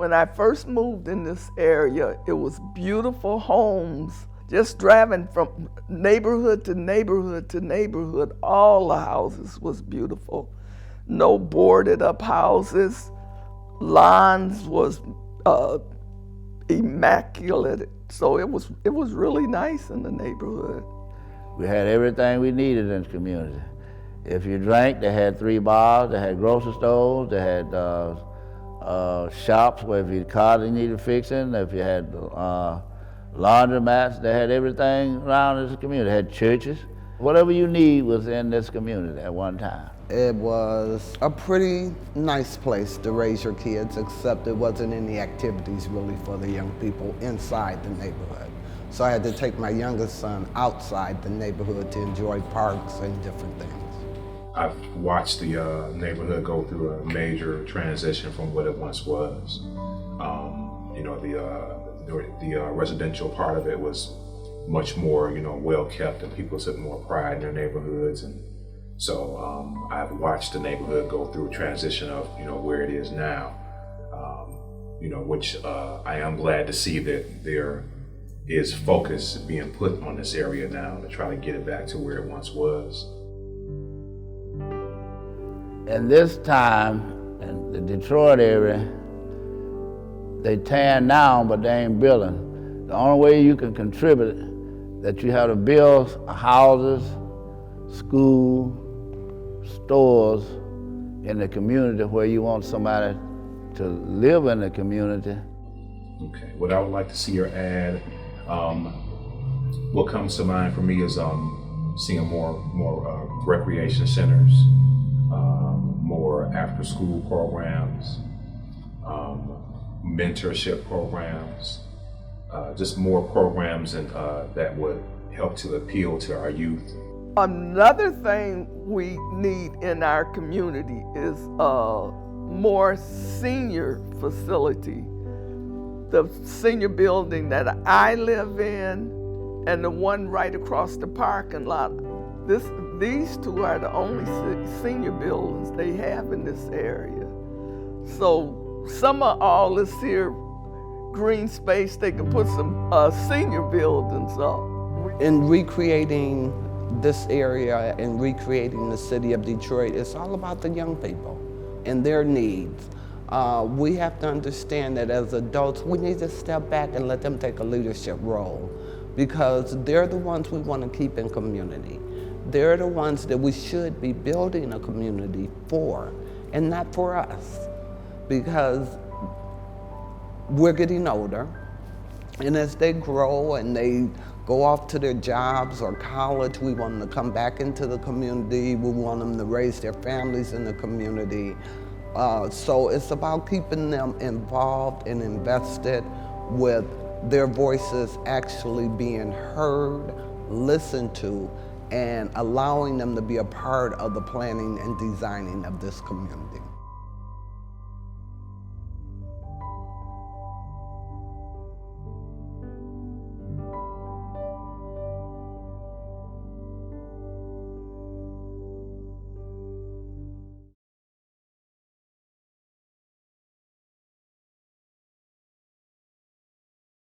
When I first moved in this area, it was beautiful homes. Just driving from neighborhood to neighborhood to neighborhood, all the houses was beautiful. No boarded up houses. Lawns was immaculate. So it was really nice in the neighborhood. We had everything we needed in the community. If you drank, they had 3 bars, they had grocery stores, they had shops where if your car needed fixing, if you had laundromats, they had everything around this community. They had churches. Whatever you need was in this community at one time. It was a pretty nice place to raise your kids, except there wasn't any activities really for the young people inside the neighborhood. So I had to take my youngest son outside the neighborhood to enjoy parks and different things. I've watched the neighborhood go through a major transition from what it once was. The residential part of it was much more, well kept, and people took more pride in their neighborhoods. And so I've watched the neighborhood go through a transition of, where it is now. Which I am glad to see that there is focus being put on this area now to try to get it back to where it once was. In this time, in the Detroit area, they tearing down, but they ain't building. The only way you can contribute that you have to build houses, school, stores in the community where you want somebody to live in the community. Okay, what I would like to see her add, what comes to mind for me is seeing more recreation centers, more after-school programs, mentorship programs, just more programs and that would help to appeal to our youth. Another thing we need in our community is more senior facility. The senior building that I live in and the one right across the parking lot. These two are the only senior buildings they have in this area. So some of all this here green space, they can put some senior buildings up. In recreating this area and recreating the city of Detroit, it's all about the young people and their needs. We have to understand that as adults, we need to step back and let them take a leadership role, because they're the ones we want to keep in community. They're the ones that we should be building a community for, and not for us, because we're getting older, and as they grow and they go off to their jobs or college, we want them to come back into the community. We want them to raise their families in the community. So it's about keeping them involved and invested, with their voices actually being heard, listened to, and allowing them to be a part of the planning and designing of this community.